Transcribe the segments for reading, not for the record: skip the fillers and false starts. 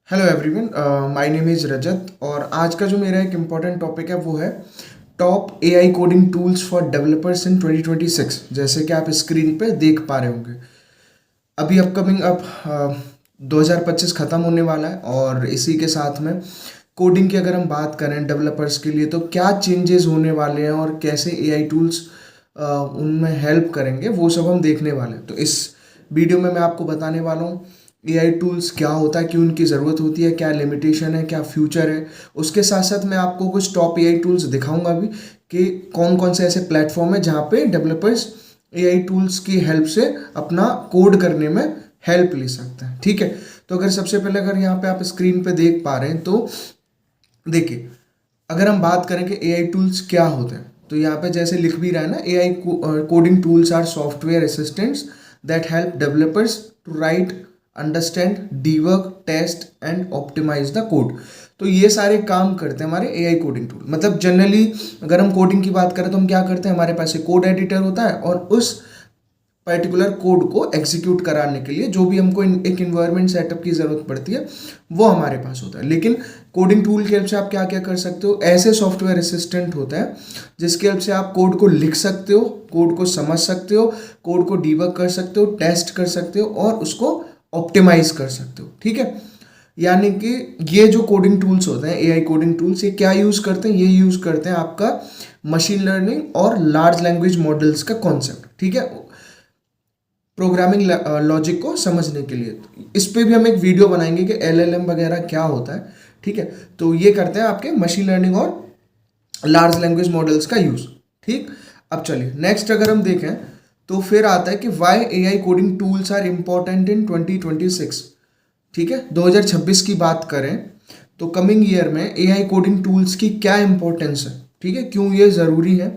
Hello everyone, my name is Rajat और आज का जो मेरा एक इम्पॉर्टेंट टॉपिक है वो है top AI coding tools for developers in 2026। जैसे कि आप स्क्रीन पे देख पा रहे होंगे, अभी अपकमिंग 2025 ख़त्म होने वाला है और इसी के साथ में कोडिंग की अगर हम बात करें डेवलपर्स के लिए तो क्या चेंजेस होने वाले हैं और कैसे एआई टूल्स उनमें हेल्प करेंगे वो सब हम देखने वाले हैं। तो इस वीडियो में मैं आपको बताने वाला हूँ एआई टूल्स क्या होता है, क्यों उनकी ज़रूरत होती है, क्या लिमिटेशन है, क्या फ्यूचर है। उसके साथ साथ मैं आपको कुछ टॉप एआई टूल्स दिखाऊंगा भी कि कौन कौन से ऐसे प्लेटफॉर्म है जहाँ पे डेवलपर्स एआई टूल्स की हेल्प से अपना कोड करने में हेल्प ले सकते हैं। ठीक है, तो अगर सबसे पहले अगर यहाँ पे आप स्क्रीन पे देख पा रहे हैं तो देखिए, अगर हम बात करें कि एआई टूल्स क्या होते हैं तो यहाँ पे जैसे लिख भी रहा है ना, AI coding tools are software assistants that help developers to write, understand, debug, test and optimise the code. तो ये सारे काम करते हैं हमारे एआई कोडिंग टूल। मतलब जनरली अगर हम कोडिंग की बात करें तो हम क्या करते हैं, हमारे पास एक कोड एडिटर होता है और उस पर्टिकुलर कोड को एग्जीक्यूट कराने के लिए जो भी हमको एक इन्वायरमेंट सेटअप की ज़रूरत पड़ती है वो हमारे पास होता है। लेकिन कोडिंग टूल की हेल्प से आप क्या क्या कर सकते हो, ऐसे सॉफ्टवेयर असिस्टेंट होता है जिसकी हेल्प से आप कोड को लिख सकते हो, कोड को समझ सकते हो, कोड को डीबग कर सकते हो, टेस्ट कर सकते हो और उसको ऑप्टिमाइज कर सकते हो। ठीक है, यानी कि ये जो कोडिंग टूल्स होते हैं एआई कोडिंग टूल्स, ये क्या यूज़ करते हैं, ये यूज़ करते हैं आपका मशीन लर्निंग और लार्ज लैंग्वेज मॉडल्स का कॉन्सेप्ट। ठीक है, प्रोग्रामिंग लॉजिक को समझने के लिए इस पे भी हम एक वीडियो बनाएंगे कि एलएलएम वगैरह क्या होता है। ठीक है, तो ये करते हैं आपके मशीन लर्निंग और लार्ज लैंग्वेज मॉडल्स का यूज़। ठीक, अब चलिए नेक्स्ट अगर हम देखें तो फिर आता है कि why AI coding tools are important in 2026। ठीक है, 2026 की बात करें तो कमिंग ईयर में एआई कोडिंग टूल्स की क्या इंपॉर्टेंस है, ठीक है, क्यों ये ज़रूरी है।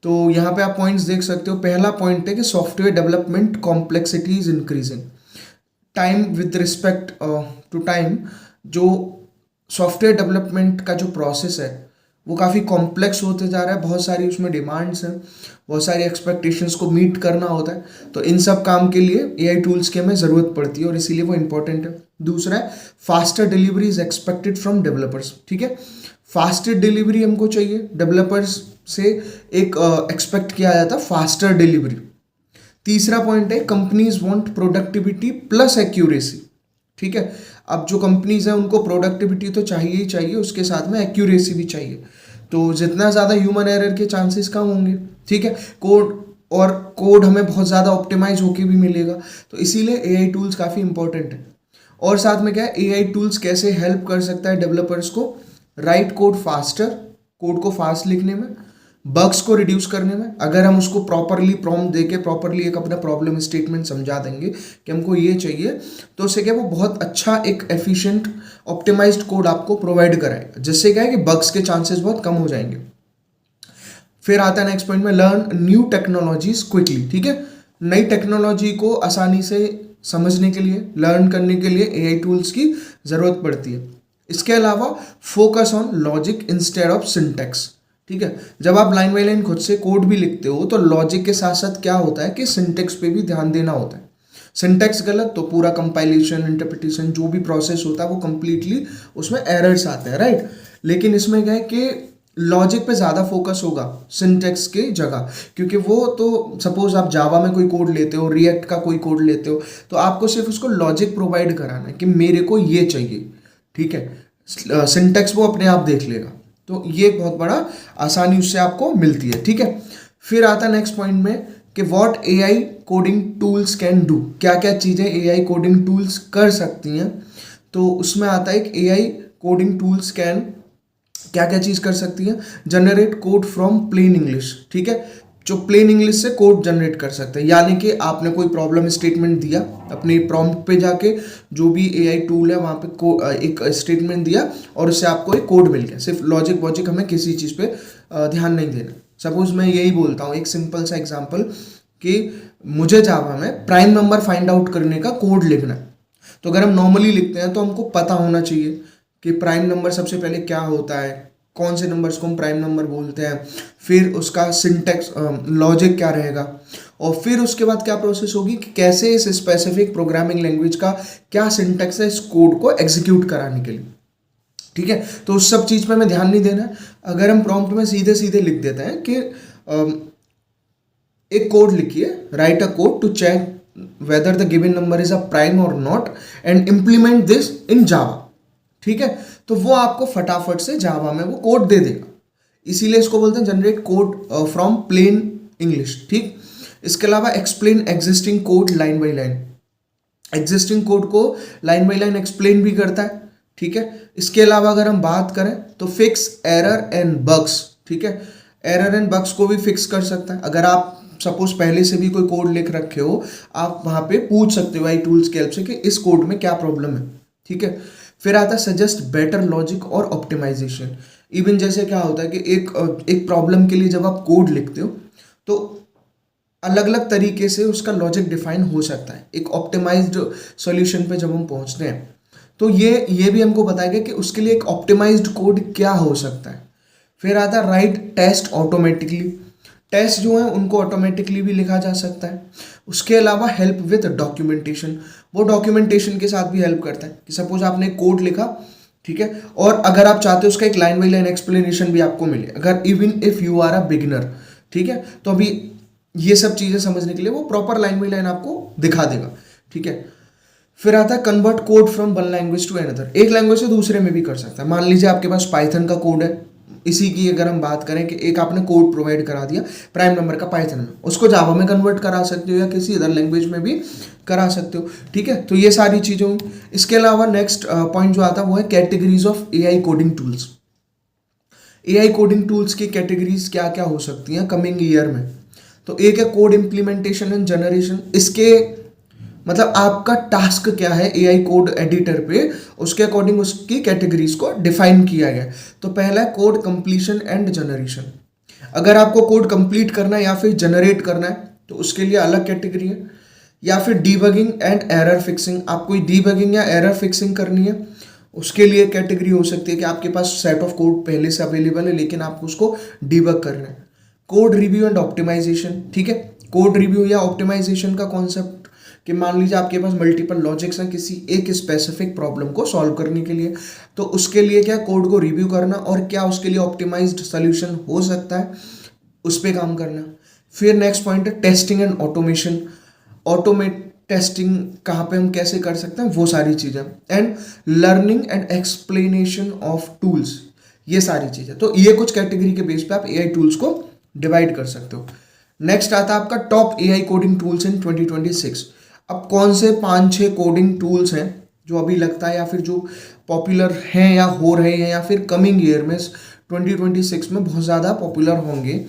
तो यहाँ पे आप पॉइंट्स देख सकते हो। पहला पॉइंट है कि software development complexity is increasing, time with respect to time. जो सॉफ्टवेयर डेवलपमेंट का जो प्रोसेस है वो काफ़ी कॉम्प्लेक्स होते जा रहा है, बहुत सारी उसमें डिमांड्स हैं, बहुत सारी एक्सपेक्टेशंस को मीट करना होता है। तो इन सब काम के लिए एआई टूल्स की हमें ज़रूरत पड़ती है और इसीलिए वो इंपॉर्टेंट है। दूसरा है faster delivery is expected from developers. ठीक है, फास्टर डिलीवरी हमको चाहिए, डेवलपर्स से एक एक्सपेक्ट किया जाता है फास्टर डिलीवरी। तीसरा पॉइंट है companies want productivity plus accuracy. ठीक है, अब जो कंपनीज हैं उनको प्रोडक्टिविटी तो चाहिए ही चाहिए, उसके साथ में एक्यूरेसी भी चाहिए। तो जितना ज़्यादा ह्यूमन एरर के चांसेस कम होंगे। ठीक है, कोड हमें बहुत ज़्यादा ऑप्टिमाइज होके भी मिलेगा। तो इसीलिए एआई टूल्स काफ़ी इंपॉर्टेंट है। और साथ में क्या है, एआई टूल्स कैसे हेल्प कर सकता है डेवलपर्स को राइट कोड फास्टर, कोड को फास्ट लिखने में, बग्स को रिड्यूस करने में। अगर हम उसको प्रॉपरली प्रॉम्प्ट देके प्रॉपरली एक अपना प्रॉब्लम स्टेटमेंट समझा देंगे कि हमको ये चाहिए, तो उससे क्या वो बहुत अच्छा एक एफिशिएंट ऑप्टिमाइज्ड कोड आपको प्रोवाइड कराएगा, जिससे क्या है कि बग्स के चांसेस बहुत कम हो जाएंगे। फिर आता है नेक्स्ट पॉइंट में लर्न न्यू टेक्नोलॉजीज क्विकली। ठीक है, नई टेक्नोलॉजी को आसानी से समझने के लिए, लर्न करने के लिए एआई टूल्स की ज़रूरत पड़ती है। इसके अलावा focus on logic instead of syntax. ठीक है, जब आप लाइन बाई लाइन खुद से कोड भी लिखते हो तो लॉजिक के साथ साथ क्या होता है कि सिंटेक्स पे भी ध्यान देना होता है। सिंटेक्स गलत तो पूरा कंपाइलेशन, इंटरप्रिटेशन, जो भी प्रोसेस होता है वो कंप्लीटली उसमें एरर्स आते हैं, राइट। लेकिन इसमें क्या है कि लॉजिक पे ज़्यादा फोकस होगा सिंटेक्स के जगह, क्योंकि वो तो सपोज आप जावा में कोई कोड लेते हो, रिएक्ट का कोई कोड लेते हो, तो आपको सिर्फ उसको लॉजिक प्रोवाइड कराना है कि मेरे को ये चाहिए। ठीक है, सिंटेक्स वो अपने आप देख लेगा। तो ये एक बहुत बड़ा आसानी उससे आपको मिलती है। ठीक है, फिर आता है नेक्स्ट पॉइंट में कि what AI coding tools can do, क्या क्या चीज़ें एआई कोडिंग टूल्स कर सकती हैं। तो उसमें आता है कि एआई कोडिंग टूल्स कैन क्या क्या चीज़ कर सकती है, generate code from plain English. ठीक है, जो प्लेन इंग्लिश से कोड जनरेट कर सकते हैं, यानी कि आपने कोई प्रॉब्लम स्टेटमेंट दिया, अपने प्रॉम्प्ट पे जाके जो भी एआई टूल है वहाँ पे एक स्टेटमेंट दिया और उससे आपको एक कोड मिल गया। सिर्फ लॉजिक वॉजिक हमें किसी चीज़ पे ध्यान नहीं देना। सपोज मैं यही बोलता हूँ, एक सिंपल सा एग्जाम्पल, कि मुझे जावा में प्राइम नंबर फाइंड आउट करने का कोड लिखना है। तो अगर हम नॉर्मली लिखते हैं तो हमको पता होना चाहिए कि प्राइम नंबर सबसे पहले क्या होता है, कौन से नंबर्स को हम प्राइम नंबर बोलते हैं, फिर उसका सिंटैक्स लॉजिक क्या रहेगा, और फिर उसके बाद क्या प्रोसेस होगी कि कैसे इस स्पेसिफिक प्रोग्रामिंग लैंग्वेज का क्या सिंटैक्स है इस कोड को एग्जीक्यूट कराने के लिए। ठीक है, तो उस सब चीज़ पे हमें ध्यान नहीं देना। अगर हम प्रॉम्प्ट में सीधे सीधे लिख देते हैं कि एक कोड लिखिए, write a code to check whether the given number is a prime और not and implement this in Java, ठीक है, तो वो आपको फटाफट से जावा में वो कोड दे देगा। इसीलिए इसको बोलते हैं generate code from plain English. ठीक, इसके अलावा explain existing code line by line, existing code को लाइन बाई लाइन एक्सप्लेन भी करता है। ठीक है, इसके अलावा अगर हम बात करें तो फिक्स एरर एंड बग्स। ठीक है, एरर एंड बग्स को भी फिक्स कर सकता है। अगर आप सपोज पहले से भी कोई कोड लिख रखे हो, आप वहां पे पूछ सकते हो आई टूल्स की हेल्प से कि इस कोड में क्या प्रॉब्लम है। ठीक है, फिर आता है सजेस्ट बेटर लॉजिक और ऑप्टिमाइजेशन। इवन जैसे क्या होता है कि एक प्रॉब्लम के लिए जब आप कोड लिखते हो तो अलग अलग तरीके से उसका लॉजिक डिफाइन हो सकता है। एक ऑप्टिमाइज्ड सॉल्यूशन पे जब हम पहुंचते हैं तो ये भी हमको बताया गया कि उसके लिए एक ऑप्टिमाइज्ड कोड क्या हो सकता है। फिर आता है राइट टेस्ट ऑटोमेटिकली। टेस्ट जो है उनको ऑटोमेटिकली भी लिखा जा सकता है। उसके अलावा हेल्प विद डॉक्यूमेंटेशन, वो डॉक्यूमेंटेशन के साथ भी हेल्प करता है कि सपोज आपने कोड लिखा, ठीक है, और अगर आप चाहते हो उसका एक लाइन बाई लाइन एक्सप्लेनेशन भी आपको मिले, अगर even if you are a beginner, ठीक है, तो अभी ये सब चीज़ें समझने के लिए वो प्रॉपर लाइन बाई लाइन आपको दिखा देगा। ठीक है, फिर आता है convert code from one language to another, एक लैंग्वेज से दूसरे में भी कर सकता है। मान लीजिए आपके पास पाइथन का कोड है, इसी की अगर हम बात करें कि एक आपने कोड प्रोवाइड करा दिया प्राइम नंबर का पाइथन में, उसको जावा में कन्वर्ट करा सकते हो या किसी अदर लैंग्वेज में भी करा सकते हो। ठीक है, तो ये सारी चीज़ें हुई। इसके अलावा नेक्स्ट पॉइंट जो आता है वो है categories of AI coding tools. AI coding tools की कैटेगरीज क्या क्या हो सकती हैं कमिंग ईयर में। तो एक है कोड इम्प्लीमेंटेशन एंड जनरेशन। इसके मतलब आपका टास्क क्या है एआई कोड एडिटर पे, उसके अकॉर्डिंग उसकी कैटेगरीज को डिफाइन किया गया। तो पहला है कोड कंप्लीशन एंड जनरेशन। अगर आपको कोड कंप्लीट करना है या फिर जनरेट करना है तो उसके लिए अलग कैटेगरी है। या फिर डीबगिंग एंड एरर फिक्सिंग, आपको डीबगिंग या एरर फिक्सिंग करनी है, उसके लिए कैटेगरी हो सकती है कि आपके पास सेट ऑफ कोड पहले से अवेलेबल है लेकिन आपको उसको डीबग करना है। कोड रिव्यू एंड ऑप्टिमाइजेशन, ठीक है, कोड रिव्यू या ऑप्टिमाइजेशन का कॉन्सेप्ट कि मान लीजिए आपके पास मल्टीपल लॉजिक्स हैं किसी एक स्पेसिफिक प्रॉब्लम को सॉल्व करने के लिए, तो उसके लिए क्या कोड को रिव्यू करना और क्या उसके लिए ऑप्टिमाइज्ड सोल्यूशन हो सकता है उस पर काम करना। फिर नेक्स्ट पॉइंट है testing and automation. Automate testing कहाँ पे हम कैसे कर सकते हैं वो सारी चीज़ें। And learning and explanation of tools, ये सारी चीज़ें। तो ये कुछ कैटेगरी के बेस पे आप एआई टूल्स को डिवाइड कर सकते हो। नेक्स्ट आता है आपका top AI coding tools in 2026। अब कौन से 5-6 कोडिंग टूल्स हैं जो अभी लगता है या फिर जो पॉपुलर हैं या हो रहे हैं या फिर कमिंग ईयर में 2026 में बहुत ज़्यादा पॉपुलर होंगे।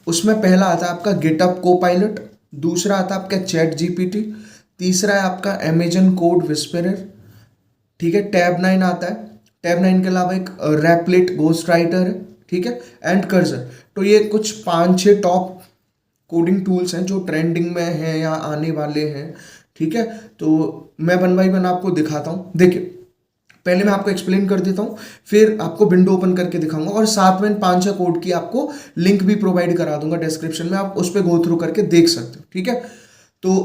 उसमें पहला आता है आपका गिटहब कोपायलट, दूसरा आता है आपका चैट जीपीटी, तीसरा है आपका अमेजन कोड विस्पेरर, ठीक है, टैब 9 आता है, टैब 9 के अलावा एक रैपलेट गोस्ट राइटर है, ठीक है, एंड कर्सर। तो ये कुछ 5-6 टॉप कोडिंग टूल्स हैं जो ट्रेंडिंग में हैं या आने वाले हैं। ठीक है, तो मैं वन बाई वन आपको दिखाता हूँ। देखिए, पहले मैं आपको एक्सप्लेन कर देता हूँ, फिर आपको विंडो ओपन करके दिखाऊंगा और साथ में 5-6 कोड की आपको लिंक भी प्रोवाइड करा दूंगा डिस्क्रिप्शन में, आप उस पर गो थ्रू करके देख सकते हो। ठीक है, तो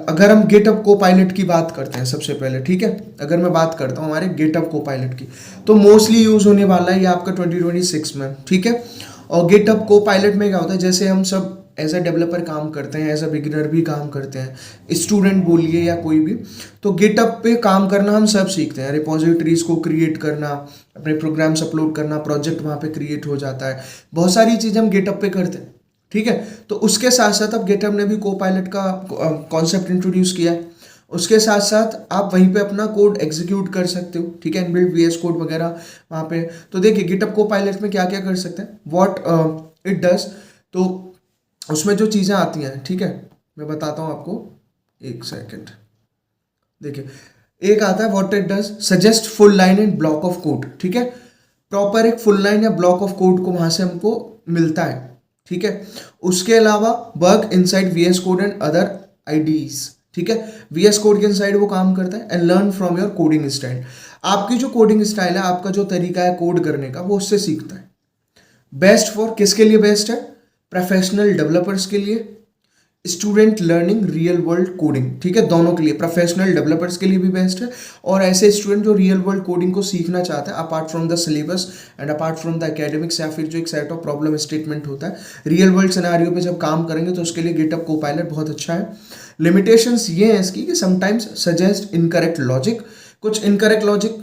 अगर हम गिटहब कोपायलट की बात करते हैं सबसे पहले, ठीक है, अगर मैं बात करता हूँ हमारे गिटहब कोपायलट की, तो मोस्टली यूज होने वाला है ये आपका 2026 में। ठीक है, और गिटहब कोपायलट में क्या होता है, जैसे हम सब एज अ डेवलपर काम करते हैं, एज अ बिगिनर भी काम करते हैं, स्टूडेंट बोलिए या कोई भी, तो गिटहब पे काम करना हम सब सीखते हैं। रिपोजिटरीज को क्रिएट करना, अपने प्रोग्राम्स अपलोड करना, प्रोजेक्ट वहाँ पे क्रिएट हो जाता है, बहुत सारी चीज़ें हम गिटहब पे करते हैं। ठीक है, तो उसके साथ साथ अब गिटहब ने भी कोपायलट का कॉन्सेप्ट इंट्रोड्यूस किया है। उसके साथ साथ आप वहीं पे अपना कोड एग्जीक्यूट कर सकते हो, ठीक है, इनबिल्ट वीएस कोड वगैरह वहाँ पे। तो देखिए गिटहब कोपायलट में क्या क्या कर सकते हैं, व्हाट इट डज, तो उसमें जो चीज़ें आती हैं, ठीक है, मैं बताता हूँ आपको, एक सेकेंड। देखिए, एक आता है what it does, suggest full line and block of code. ठीक है, प्रॉपर एक फुल लाइन या ब्लॉक ऑफ कोड को वहाँ से हमको मिलता है। ठीक है, उसके अलावा work inside VS code and other IDEs. ठीक है। VS कोड के इनसाइड वो काम करता है। And learn from your coding style, आपकी जो कोडिंग स्टाइल है, आपका जो तरीका है कोड करने का, वो उससे सीखता है। बेस्ट फॉर किसके लिए बेस्ट है? प्रोफेशनल डेवलपर्स के लिए, student learning real world coding, ठीक है, दोनों के लिए, प्रोफेशनल डेवलपर्स के लिए भी बेस्ट है, और ऐसे स्टूडेंट जो रियल वर्ल्ड कोडिंग को सीखना चाहते हैं apart from the syllabus and apart from the academics, या फिर जो एक सेट ऑफ प्रॉब्लम स्टेटमेंट होता है रियल वर्ल्ड सिनेरियो पे जब काम करेंगे तो उसके लिए गिटहब कोपायलट बहुत अच्छा है। लिमिटेशंस ये हैं इसकी कि समटाइम्स सजेस्ट इनकरेक्ट लॉजिक, कुछ इनकरेक्ट लॉजिक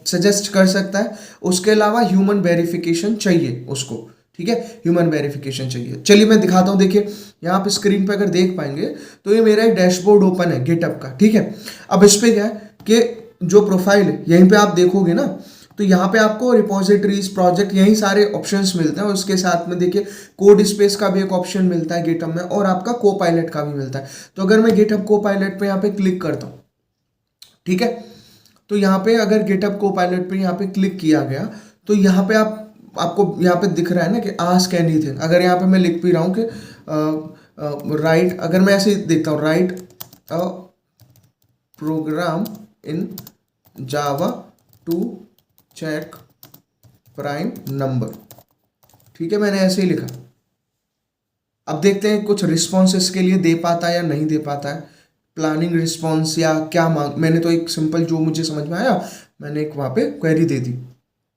सजेस्ट कर सकता है। उसके अलावा ह्यूमन वेरिफिकेशन चाहिए उसको, ठीक है, ह्यूमन वेरिफिकेशन चाहिए। चलिए मैं दिखाता हूँ, देखिए यहाँ पे स्क्रीन पे अगर देख पाएंगे तो ये मेरा एक डैशबोर्ड ओपन है गिटहब का, ठीक है। अब इस पे क्या है कि जो प्रोफाइल है यहीं पे आप देखोगे ना, तो यहाँ पे आपको रिपोजिटरीज, प्रोजेक्ट, यही सारे ऑप्शंस मिलते हैं, और उसके साथ में देखिए कोड स्पेस का भी एक ऑप्शन मिलता है गिटहब में, और आपका कोपायलट का भी मिलता है। तो अगर मैं गिटहब कोपायलट पे यहाँ पे क्लिक करता हूँ, ठीक है, तो यहाँ पे अगर गिटहब कोपायलट पे यहाँ पे क्लिक किया गया तो यहाँ पे आपको यहाँ पे दिख रहा है ना कि आस्क एनीथिंग। अगर यहाँ पे मैं लिख भी रहा हूँ कि राइट, अगर मैं ऐसे देखता हूँ, write a program in Java to check prime number, ठीक है, मैंने ऐसे ही लिखा। अब देखते हैं कुछ रिस्पॉन्स इसके लिए दे पाता है या नहीं दे पाता है, प्लानिंग रिस्पॉन्स या क्या मांग। मैंने तो एक सिंपल जो मुझे समझ में आया मैंने एक वहाँ पे क्वेरी दे दी,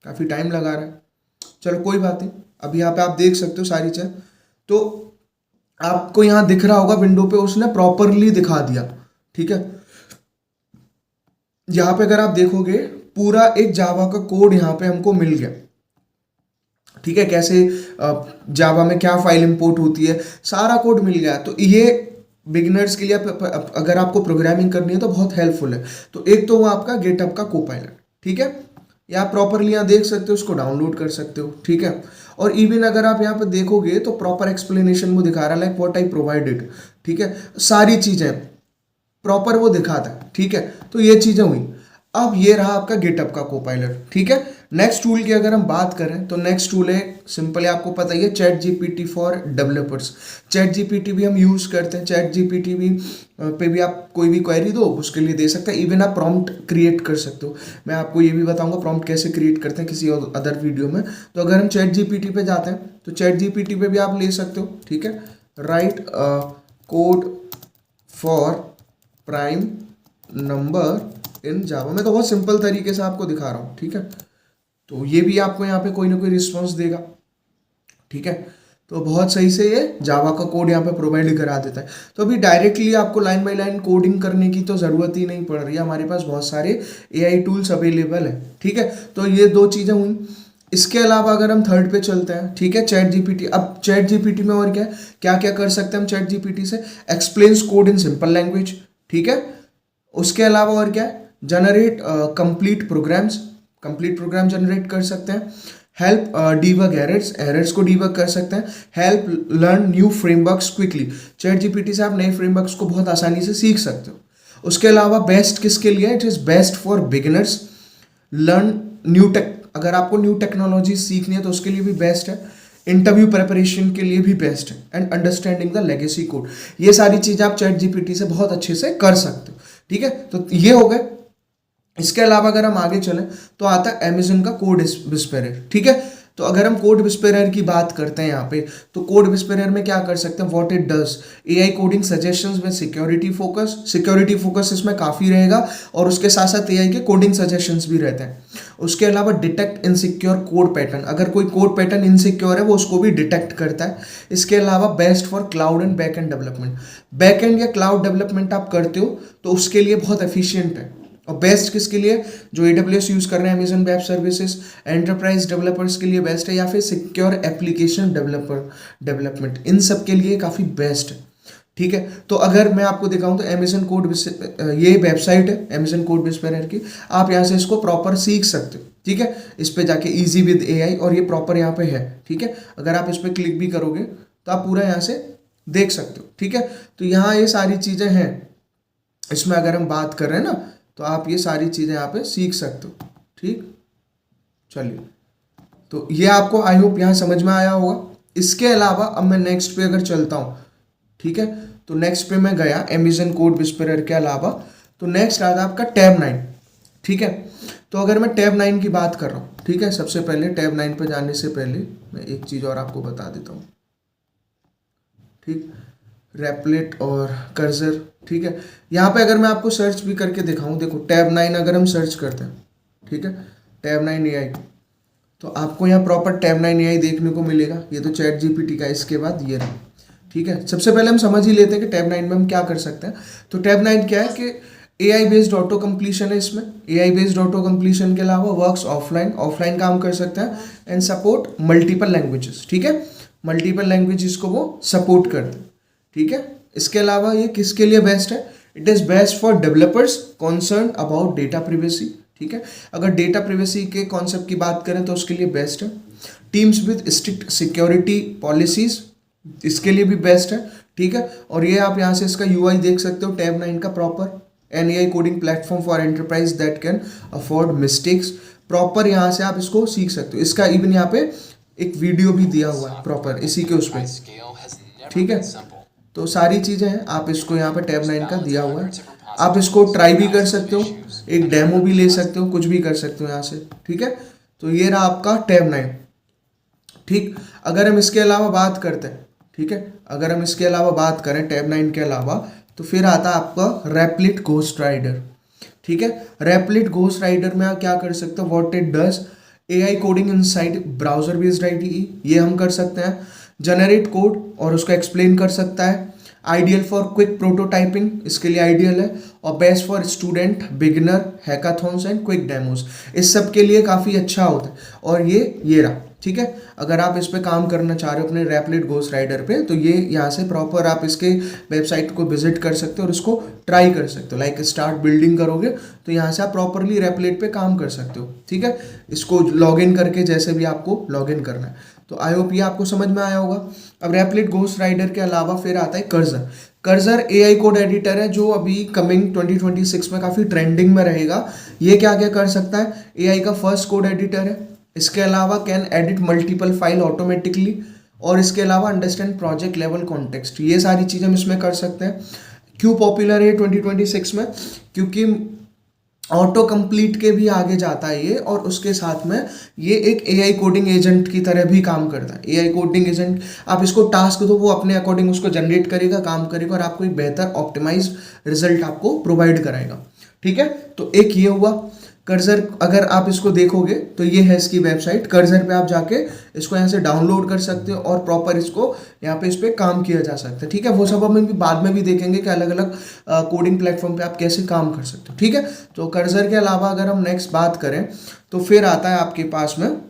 काफ़ी टाइम लगा रहा है, चलो कोई बात नहीं। अब यहाँ पे आप देख सकते हो सारी चीज़, तो आपको यहाँ दिख रहा होगा विंडो पे उसने प्रॉपरली दिखा दिया, ठीक है। यहाँ पे अगर आप देखोगे पूरा एक जावा का कोड यहाँ पे हमको मिल गया, ठीक है, कैसे जावा में क्या फाइल इंपोर्ट होती है, सारा कोड मिल गया। तो ये बिगिनर्स के लिए अगर आपको प्रोग्रामिंग करनी है तो बहुत हेल्पफुल है। तो एक तो वो आपका गिटहब का कोपायलट, ठीक है, या आप प्रॉपरली यहाँ देख सकते हो, उसको डाउनलोड कर सकते हो, ठीक है। और इवन अगर आप यहाँ पे देखोगे तो प्रॉपर एक्सप्लेनेशन वो दिखा रहा है, लाइक व्हाट आई प्रोवाइडेड, ठीक है, सारी चीज़ें प्रॉपर वो दिखाता है, ठीक है। तो ये चीज़ें हुई। अब ये रहा आपका गिटहब का कोपायलट, ठीक है। नेक्स्ट टूल की अगर हम बात करें तो नेक्स्ट टूल है, सिंपली आपको पता ही है, chat GPT for developers. Chat GPT भी हम यूज़ करते हैं, चैट जीपीटी भी पे भी आप कोई भी क्वेरी दो उसके लिए दे सकते हैं। इवन आप प्रॉम्प्ट क्रिएट कर सकते हो, मैं आपको ये भी बताऊंगा प्रॉम्प्ट कैसे क्रिएट करते हैं किसी और अदर वीडियो में। तो अगर हम चैट जीपीटी पे जाते हैं तो चैट जीपीटी पे भी आप ले सकते हो, ठीक है। Write code for prime number in Java, मैं तो बहुत सिंपल तरीके से आपको दिखा रहा हूँ, ठीक है। तो ये भी आपको यहाँ पे कोई ना कोई रिस्पॉन्स देगा, ठीक है। तो बहुत सही से ये जावा का कोड यहाँ पे प्रोवाइड करा देता है। तो अभी डायरेक्टली आपको लाइन बाय लाइन कोडिंग करने की तो ज़रूरत ही नहीं पड़ रही है, हमारे पास बहुत सारे AI टूल्स अवेलेबल है, ठीक है। तो ये दो चीज़ें हुई। इसके अलावा अगर हम थर्ड पे चलते हैं, ठीक है, चैट जीपीटी। अब चैट जीपीटी में और क्या क्या कर सकते हैं हम चैट जीपीटी से? Explains code in simple language, ठीक है। उसके अलावा और क्या है? जनरेट कंप्लीट प्रोग्राम जनरेट कर सकते हैं। हेल्प डीबग एरर्स को डीबग कर सकते हैं। Help learn new frameworks quickly, chat GPT से आप नए फ्रेमवर्क्स को बहुत आसानी से सीख सकते हो। उसके अलावा बेस्ट किसके लिए? It is best for beginners. Learn new take, अगर आपको न्यू टेक्नोलॉजी सीखनी है तो उसके लिए भी बेस्ट है। इंटरव्यू प्रिपरेशन के लिए भी बेस्ट है। And understanding the legacy code, ये सारी चीज़ें आप चैट जीपीटी से बहुत अच्छे से कर सकते हो, ठीक है। तो ये हो गए। इसके अलावा अगर हम आगे चलें तो आता है अमेज़न का कोड विस्पेरर, ठीक है। तो अगर हम कोड विस्पेरर की बात करते हैं यहाँ पे, तो कोड विस्पेरर में क्या कर सकते हैं? What it does, AI coding suggestions with security focus इसमें काफ़ी रहेगा, और उसके साथ साथ AI के कोडिंग सजेशंस भी रहते हैं। उसके अलावा डिटेक्ट इनसिक्योर कोड पैटर्न, अगर कोई कोड पैटर्न इनसिक्योर है वो उसको भी डिटेक्ट करता है। इसके अलावा best for cloud and back and development, back and या क्लाउड डेवलपमेंट आप करते हो तो उसके लिए बहुत एफिशिएंट है। और बेस्ट किसके लिए? जो AWS यूज़ कर रहे हैं, Amazon web services, enterprise developers के लिए बेस्ट है, या फिर सिक्योर एप्लीकेशन डेवलपमेंट, इन सब के लिए काफ़ी बेस्ट है, ठीक है। तो अगर मैं आपको दिखाऊं तो अमेजन कोड, ये वेबसाइट है अमेजन कोड विस्पेरर की, आप यहाँ से इसको प्रॉपर सीख सकते हो, ठीक है। इस पे जाके इजी विद AI, और ये प्रॉपर यहाँ पे है, ठीक है। अगर आप इस पर क्लिक भी करोगे तो आप पूरा यहाँ से देख सकते हो, ठीक है। तो यहाँ ये सारी चीज़ें हैं, इसमें अगर हम बात कर रहे हैं ना तो आप ये सारी चीज़ें यहाँ पे सीख सकते हो, ठीक। चलिए, तो ये आपको आई होप यहाँ समझ में आया होगा। इसके अलावा अब मैं नेक्स्ट पे अगर चलता हूँ, ठीक है, तो नेक्स्ट पे मैं गया अमेजन कोड विस्परर के अलावा, तो नेक्स्ट आता है आपका टैब 9। ठीक है, तो अगर मैं टैब 9 की बात कर रहा हूँ, ठीक है, सबसे पहले टैब 9 पे जाने से पहले मैं एक चीज़ और आपको बता देता हूँ। ठीक, रेपलेट और कर्सर, ठीक है, यहाँ पे अगर मैं आपको सर्च भी करके दिखाऊं, देखो टैब 9 अगर हम सर्च करते हैं, ठीक है, टैब 9 AI, तो आपको यहाँ प्रॉपर टैब 9 AI देखने को मिलेगा। ये तो चैट जीपीटी का, इसके बाद ये रहा। ठीक है, सबसे पहले हम समझ ही लेते हैं कि टैब 9 में हम क्या कर सकते हैं। तो टैब 9 क्या है कि AI बेस्ड ऑटो कंप्लीशन है। इसमें AI बेस्ड ऑटो कंप्लीशन के अलावा वर्क्स ऑफलाइन ऑफलाइन काम कर सकता है एंड सपोर्ट मल्टीपल लैंग्वेजेस। ठीक है, मल्टीपल लैंग्वेजेस को वो सपोर्ट करते हैं। ठीक है, इसके अलावा ये किसके लिए बेस्ट है? It is best for developers concern about data privacy. ठीक है, अगर डेटा प्रिवेसी के कॉन्सेप्ट की बात करें तो उसके लिए बेस्ट है। Teams with strict security policies, इसके लिए भी बेस्ट है। ठीक है, और ये आप यहाँ से इसका UI देख सकते हो टैब 9 का, proper AI coding platform for enterprise that can afford mistakes. Proper यहाँ से आप इसको सीख सकते हो। इसका इवन यहाँ पे एक वीडियो भी दिया हुआ है प्रॉपर इसी के उस पर। ठीक है, तो सारी चीज़ें हैं, आप इसको यहाँ पे टैब 9 का दिया हुआ है। आप इसको ट्राई भी कर सकते हो, एक डेमो भी ले सकते हो, कुछ भी कर सकते हो यहाँ से। ठीक है, तो ये रहा आपका टैब 9। ठीक, अगर हम इसके अलावा बात करते हैं, ठीक है, अगर हम इसके अलावा बात करें टैब 9 के अलावा, तो फिर आता है आपका रैपलिट घोस्ट राइडर। ठीक है, रैपलिट घोस्ट राइडर में आप क्या कर सकते हो, what it does, AI coding inside browser based IDE, ये हम कर सकते हैं। जनरेट कोड और उसको एक्सप्लेन कर सकता है। आइडियल फॉर क्विक प्रोटोटाइपिंग, इसके लिए आइडियल है। और best for student, beginner, hackathons and quick demos, इस सब के लिए काफ़ी अच्छा होता है। और ये रहा। ठीक है, अगर आप इस पे काम करना चाह रहे हो अपने रैपलिट घोस्ट राइडर पे, तो ये यहाँ से प्रॉपर आप इसके वेबसाइट को विजिट कर सकते हो और इसको ट्राई कर सकते हो। लाइक स्टार्ट बिल्डिंग करोगे तो यहाँ से आप प्रॉपरली रैपलिट पे काम कर सकते हो। ठीक है, इसको लॉगिन करके जैसे भी आपको लॉगिन करना है। तो आई होप ये आपको समझ में आया होगा। अब रैपलिट घोस्ट राइडर के अलावा फिर आता है cursor. Cursor AI code editor है जो अभी कमिंग 2026 में काफ़ी ट्रेंडिंग में रहेगा। ये क्या क्या कर सकता है, AI का फर्स्ट कोड एडिटर है। इसके अलावा can edit multiple file automatically, और इसके अलावा अंडरस्टैंड प्रोजेक्ट लेवल कॉन्टेक्स्ट, ये सारी चीज़ें हम इसमें कर सकते हैं। क्यों पॉपुलर है 2026 में? क्योंकि ऑटो कंप्लीट के भी आगे जाता है ये, और उसके साथ में ये एक AI कोडिंग एजेंट की तरह भी काम करता है। AI कोडिंग एजेंट, आप इसको टास्क दो, वो अपने अकॉर्डिंग उसको जनरेट करेगा, काम करेगा और आपको एक बेहतर ऑप्टिमाइज रिजल्ट आपको प्रोवाइड कराएगा। ठीक है, तो एक ये हुआ कर्सर। अगर आप इसको देखोगे तो ये है इसकी वेबसाइट। कर्सर पे आप जाके इसको यहाँ से डाउनलोड कर सकते हो और प्रॉपर इसको यहाँ पे इस पर काम किया जा सकता है। ठीक है, वो सब हम भी बाद में भी देखेंगे कि अलग अलग कोडिंग प्लेटफॉर्म पे आप कैसे काम कर सकते हो। ठीक है, तो कर्सर के अलावा अगर हम नेक्स्ट बात करें तो फिर आता है आपके पास में,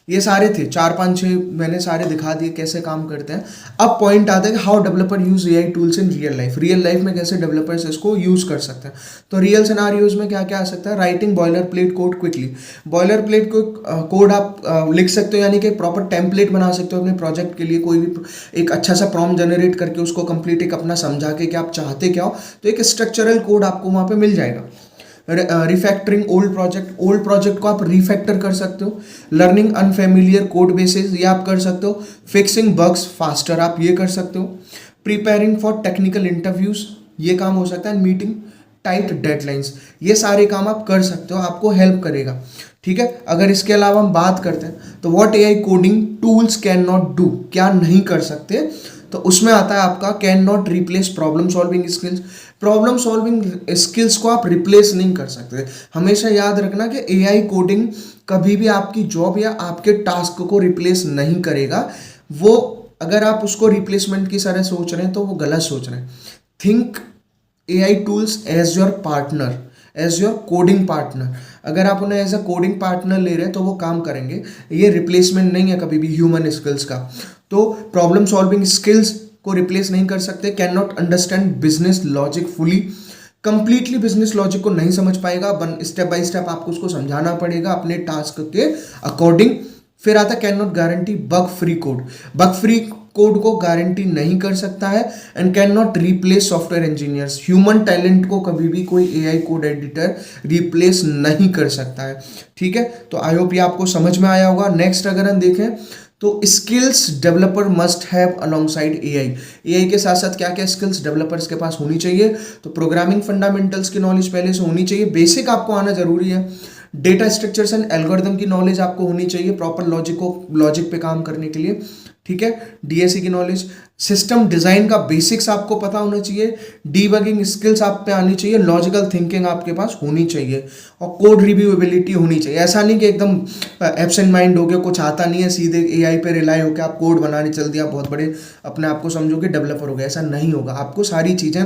ये सारे थे 4 5 6 मैंने सारे दिखा दिए कैसे काम करते हैं। अब पॉइंट आता है कि how developer use AI tools in real life. Real life में कैसे डेवलपर्स इसको यूज कर सकते हैं। तो रियल सिनारियोज में क्या क्या आ सकता है, writing boiler plate code quickly. Boiler plate को कोड आप लिख सकते हो, यानी कि प्रॉपर टेम्पलेट बना सकते हो अपने प्रोजेक्ट के लिए। कोई भी एक अच्छा सा प्रॉम्प्ट जनरेट करके उसको कंप्लीट एक अपना समझा के कि आप चाहते क्या हो, तो एक स्ट्रक्चरल कोड आपको वहाँ पे मिल जाएगा। रिफैक्टरिंग ओल्ड प्रोजेक्ट को आप रिफैक्टर कर सकते हो। लर्निंग अनफेमिलियर कोड बेसिस, ये आप कर सकते हो। फिक्सिंग बग्स फास्टर, आप ये कर सकते हो। प्रिपेयरिंग फॉर टेक्निकल इंटरव्यूज, ये काम हो सकता है। मीटिंग टाइट डेडलाइंस, ये सारे काम आप कर सकते हो, आपको हेल्प करेगा। ठीक है, अगर इसके अलावा हम बात करते हैं तो what AI coding tools can not do, क्या नहीं कर सकते, तो उसमें आता है आपका can not replace problem solving skills. Problem solving skills को आप रिप्लेस नहीं कर सकते। हमेशा याद रखना कि AI कोडिंग कभी भी आपकी जॉब या आपके टास्क को रिप्लेस नहीं करेगा। वो अगर आप उसको रिप्लेसमेंट की तरह सोच रहे हैं तो वो गलत सोच रहे हैं। Think AI tools as your partner, as your coding partner. अगर आप उन्हें एज अ कोडिंग पार्टनर ले रहे हैं तो वो काम करेंगे। ये रिप्लेसमेंट नहीं है कभी भी ह्यूमन स्किल्स का। तो प्रॉब्लम सॉल्विंग स्किल्स को रिप्लेस नहीं कर सकते। Can not understand business logic fully, completely business logic को नहीं समझ पाएगा। स्टेप बाय स्टेप आपको उसको समझाना पड़ेगा अपने टास्क के अकॉर्डिंग। फिर आता can not guarantee bug free code, bug free code को गारंटी नहीं कर सकता है। And can not replace software engineers, human talent को कभी भी कोई AI कोड एडिटर रिप्लेस नहीं कर सकता है। ठीक है, तो आई होप ये आपको समझ में आया होगा। नेक्स्ट अगर हम देखें तो skills developer must have alongside AI. AI के साथ साथ क्या क्या स्किल्स डेवलपर्स के पास होनी चाहिए? तो प्रोग्रामिंग फंडामेंटल्स की नॉलेज पहले से होनी चाहिए, बेसिक आपको आना जरूरी है। डेटा स्ट्रक्चर्स एंड एल्गोरिदम की नॉलेज आपको होनी चाहिए प्रॉपर लॉजिक पे काम करने के लिए, ठीक है। डीएसए की नॉलेज, सिस्टम डिजाइन का बेसिक्स आपको पता होना चाहिए, डीबगिंग स्किल्स आप पे आनी चाहिए, लॉजिकल थिंकिंग आपके पास होनी चाहिए और कोड रिव्यूएबिलिटी होनी चाहिए। ऐसा नहीं कि एकदम एब्सेंट माइंड हो गया, कुछ आता नहीं है, सीधे एआई पे रिलाई होकर आप कोड बनाने चल दिया, बहुत बड़े अपने आप को समझोगे डेवलपर हो गया, ऐसा नहीं होगा। आपको सारी चीज़ें,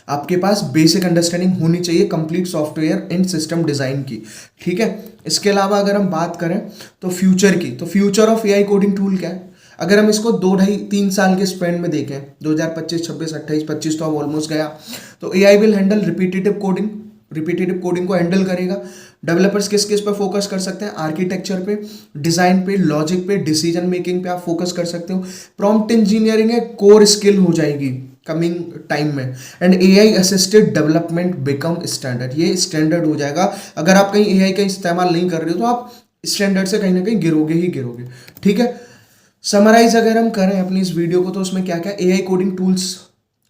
आपके पास बेसिक अंडरस्टैंडिंग होनी चाहिए complete software and system design की, ठीक है। इसके अलावा अगर हम बात करें तो फ्यूचर की, तो future of AI coding tool क्या है? अगर हम इसको 2-2.5-3 साल के स्पेंड में देखें, 2025, 26, 28, 25 तो अब ऑलमोस्ट गया, तो AI will handle repetitive coding को हैंडल करेगा। डेवलपर्स किस किस पे फोकस कर सकते हैं? आर्किटेक्चर पे, डिजाइन पे, लॉजिक पे, डिसीजन मेकिंग पे आप फोकस कर सकते हो। प्रॉम्प्ट इंजीनियरिंग है, कोर स्किल हो जाएगी कमिंग टाइम में। And AI assisted development become standard, ये स्टैंडर्ड हो जाएगा। अगर आप कहीं एआई का इस्तेमाल नहीं कर रहे हो तो आप स्टैंडर्ड से कहीं ना कहीं गिरोगे ही गिरोगे, ठीक है। समराइज अगर हम करें अपनी इस वीडियो को, तो उसमें क्या क्या AI coding tools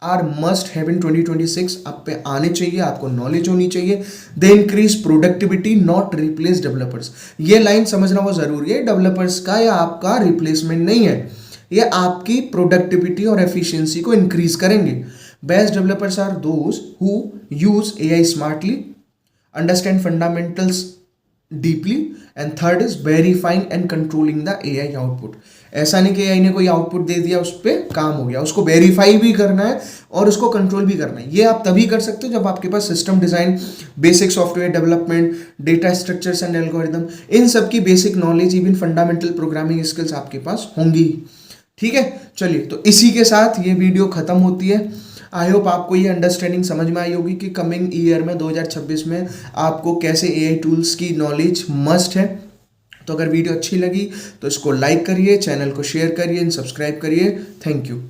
are must have in 2026 आप पे आने चाहिए, आपको नॉलेज होनी चाहिए। They increase productivity not replace developers. ये लाइन समझना बहुत जरूरी है, डेवलपर्स का या आपका रिप्लेसमेंट नहीं है, ये आपकी प्रोडक्टिविटी और एफिशिएंसी को इंक्रीज करेंगे। Best developers are those who use AI smartly, understand fundamentals deeply, and third is verifying and controlling the AI output. ऐसा नहीं कि एआई ने कोई आउटपुट दे दिया उस पर काम हो गया, उसको वेरीफाई भी करना है और उसको कंट्रोल भी करना है। ये आप तभी कर सकते हो जब आपके पास system design, basic software development, data structures and algorithm, इन सब की basic knowledge, even fundamental programming skills आपके पास होंगी, ठीक है। चलिए, तो इसी के साथ ये वीडियो खत्म होती है। आई होप आपको ये अंडरस्टैंडिंग समझ में आई होगी कि कमिंग ईयर में 2026 में आपको कैसे एआई टूल्स की नॉलेज मस्ट है। तो अगर वीडियो अच्छी लगी तो इसको लाइक करिए, चैनल को शेयर करिए, सब्सक्राइब करिए। Thank you.